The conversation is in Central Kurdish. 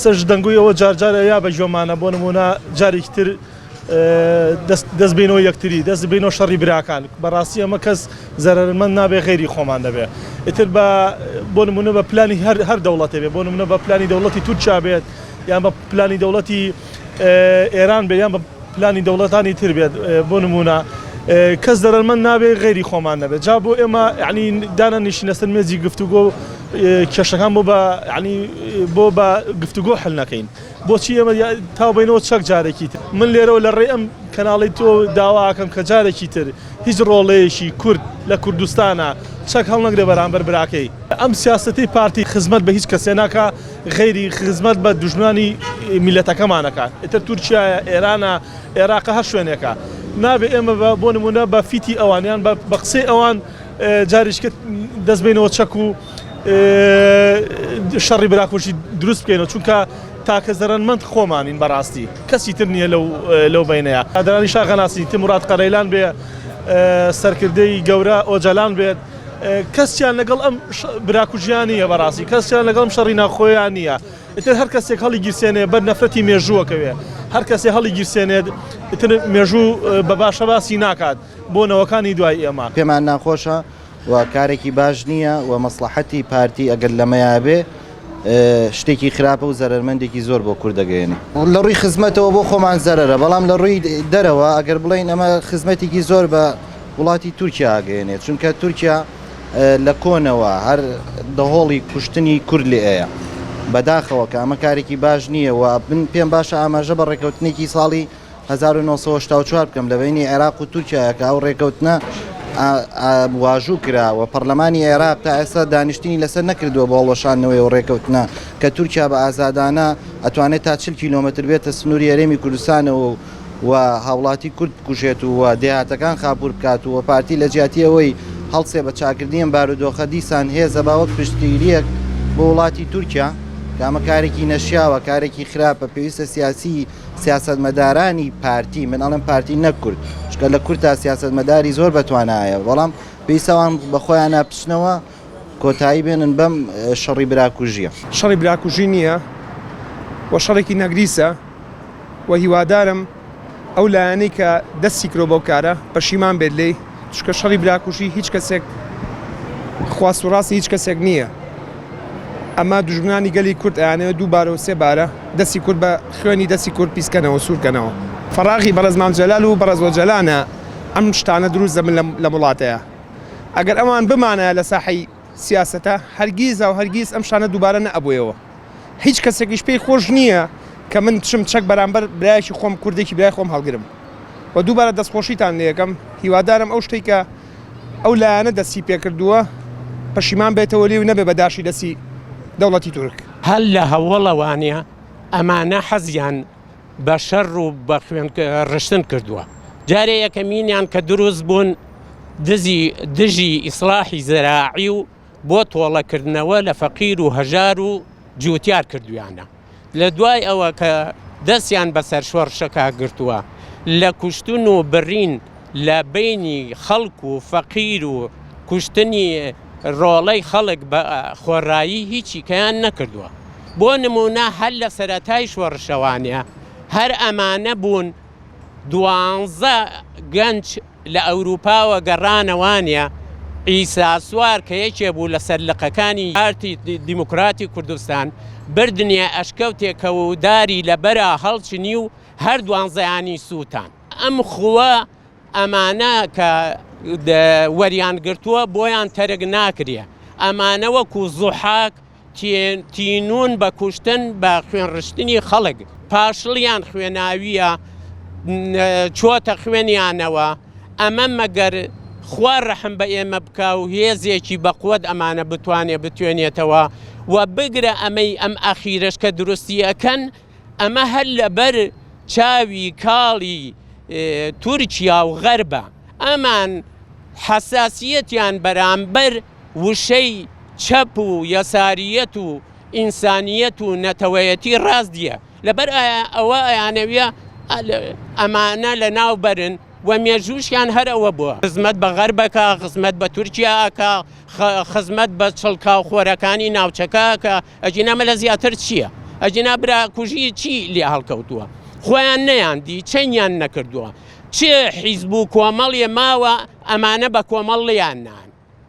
سەرش دەنگوویەوە جارجارە یا بە ژۆمانە بۆ نمونە جارێکی تر دەست بینەوە یەکتری دەست بینەوە شەڕی براکان بەڕاستی ئەمە کەس زەرمەند نابێ غێری خۆمان دەبێ ئیتر بۆ نمونە بە پلانی هەر دەوڵەتێ بێ بۆ نمونە بە پلانی دەوڵەتی تورکیا بێت یان بە پلانی دەوڵەتی ئێران بێت یان بە پلانی دەوڵەتانی تر بێت بۆ نمونە کەس زەرمەند نابێ غێری خۆمان نەبێت جا بۆ ئێمە یعنی دانە نیشتنە سەر مێزی گفتوگۆ کێشەکان بۆ بە گفتوگۆ حل نەکەین بۆچی ئێمە تاوبینەوە چەک جارێکی تر من لێرەوە لە ڕێ ئەم کەناڵی تۆ داواکەم کە جارێکی تر هیچ ڕۆڵەیەشی کورد لە کوردستانە چەک هەڵ نەگرێ بەرامبەر براکەی ئەم سیاسەتی پارتی خزمەت بە هیچ کەسێ ناکە غێری خزمەت بە دوژمنانی میلەتەکەمانەکە ئیتر تورکیایە ئێرانە عێراقە هەر شوێنێکە نابێ ئێمە بۆ نمونە بە فیتی ئەوانیان بە قسەی ئەوان جاریشکە دەست بینەوە چەک و شەڕی براکۆشی دروست بکەینەوە چونکە تاکە زەرمەند خۆمانین بەڕاستی کەسی تر نییە لەو بینەیە ئادرانی شاغەناسی تیمورات قەرەیلان بێ سەرکردەی گەورە ئۆجەلان بێت کەسیان لەگەڵ ئەم براکوژیان نییە بەڕاستی کەسیان لەگەڵ ئەم شەڕی ناخۆیان نییە ئیتر هەر کەسێک هەڵی گیرسێنێ بەر نەفرەتی مێژووەکەوێ هەر کەسێ هەڵی گیرسێنێت ئیتر مێژوو بە باشە باسی ناکات بۆ نەوەکانی دوای ئێمە پێمان ناخۆشە و کارێکی باش نییە و مەسلحەتی پارتی ئەگەر لەمەیە بێ شتێکی خراپە و زەرمەندێکی زۆر بۆ کوردەگەێنێ لە ڕووی خزمەتەوە بۆ خۆمان زەرەرە بەڵام لە ڕووی دەرەوە ئەگەر بڵین ئەمە خزمەتێکی زۆر بە وڵاتی تورکیا ئاگەێنێت چونکە تورکیا لە کۆنەوە هەر دەهۆڵی کوشتنی کورد لێ ئەیە بەداخەوە کە ئەمە کارێکی باش نییە و پێم باشە ئاماژە بە ڕێکەوتنێکی ساڵی 1984 بکەم لە بینی عێراق و تورکیایە کە ئەو ڕێکەوتنە واژوو کرا و پەرلەمانی عێراق تا ئێستا دانیشتنی لەسەر نەکردووە بۆ هەڵوەشاندنەوەی و ڕێکەوتنە کە تورکیا بە ئازادانە ئەتوانێت تا 40 کیلۆمەتر بێتە سنووری هەرێمی کوردستانەوە و هاوڵاتی کورد بکوژێت و دێهاتەکان خاپور بکات و پارتی لە جیاتیەوەی هەڵسێ بە چاکردنیان بارودۆخە دیسان هێزە باوەک پشتگیریەک بۆ وڵاتی تورکیا کە ئەمە کارێکی نەشیاوە کارێکی خراپە پێویستە سیاسی سیاسەتمەدارانی پارتی من ئەڵێم پارتی نەکورد چکە لە کورد تا سیاسەتمەداری زۆر بەتوانایە بەڵام پێویستەوان بە خۆیان ناپچنەوە کۆتایی بێنن بەم شەڕی براکوژیە شەڕی براکوژی نییە و شەڕێکی نەگریسە و هیوادارم ئەو لایەنەی کە دەستی کرۆ بەو کارە پەشیمان بێت لێی چکە شەڕی براکوژی هیچ کەسێک خواست و ڕاستی هیچ کەسێک نییە ئەمە دوژمنانی گەلی کورد ئەیانەوە دووبارە و سێبارە دەستی کورد بە خوێنی دەستی کورد پیسکەنەوە سوورکەنەوە فەراغی بەڕێز مام جەلال و بەڕێز وەجەلانە ئەم شتانە دروست دەبن لە وڵاتەیە ئەگەر ئەمان بمانە لە ساحەی سیاسەتە هەرگیز و هەرگیز ئەم شتانە دووبارە نەئەبوویەوە هیچ کەسێکیش پێی خۆش نییە کە من چم چەک بەرامبەر برایەکی خۆم کوردێکی برای خۆم هەڵگرم و دووبارە دەستخۆشیتان لێ یەکەم هیوادارم ئەو شتێک کە ئەو لایەنە دەستی پێکردووە پەشیمان بێتەوە لێ و نەبێ بەداشی دەستی دەوڵەتی تورک هەر لە هەوڵەوانە ئەمانە حەزیان بە شەڕ و بە خوێن ڕشتن کردووە جارێ یەکەمینیان کە دروست بوون دژی ئیسلاحی زەراعی و بۆ تۆڵەکردنەوە لە فەقیر و هەژار و جوتیار کردویانە لە دوای ئەوە کە دەستیان بەسەر شۆڕشەکە گرتووە لە کوشتن و بڕین لە بینی خەڵک و فەقیر و کوشتنی ڕۆڵەی خەڵک بە خۆڕایی هیچی کەیان نەکردووە بۆ نمونە هەر لە سەرەتای شۆڕشەوانە هەر ئەمانە بوون 12 گەنج لە ئەوروپاوە گەڕانەوانە ئیسا سوار کە یەکێ بوو لە سەرلقەکانی پارتی دیموکراتی کوردستان بردنیە ئەشکەوتێکەوە و داری لەبەرە هەڵچنی و هەر 12یانی سووتان ئەم خووە ئەمانە کە وەریان گرتووە بۆیان تەرگ ناکرێ ئەمانە وەکو زوحاک تینون بە کوشتن بە خوێنڕشتنی خەڵک پاشڵیان خوێناویە چۆتە خوێنیانەوە ئەمە مەگەر خوا ڕەحم بە ئێمە بکا و هێزێکی بەقوەت ئەمانە بتوانێتەوە و بگرە ئەمەی ئەم ئەخیرش کە دروستیەکەن ئەمە هەر لەبەر چاوی کاڵی تورکیا و غەربە ئەمان حەساسیەتیان بەرامبەر وشەی چەپ و یەساریەت و ئینسانیەت و نەتەوەیەتی ڕاستیە لەبەر ئەوە ئەیانەویە ئەمانە لە ناو بەرن و مێژووشیان هەرەوە بووە خزمەت بە غەربەکە خزمەت بە تورکیاکە خزمەت بە چڵکاو خۆرەکانی ناوچەکە کە ئەجینەمە لە زیاتر چییە؟ ئەجنا براکوژی چی لێ هەڵکەوتووە خۆیان نەیاندی چەندیان نەکردووە چێ حیزب و کۆمەڵیە ماوە ئەمانە بە کۆمەڵ لیان نایە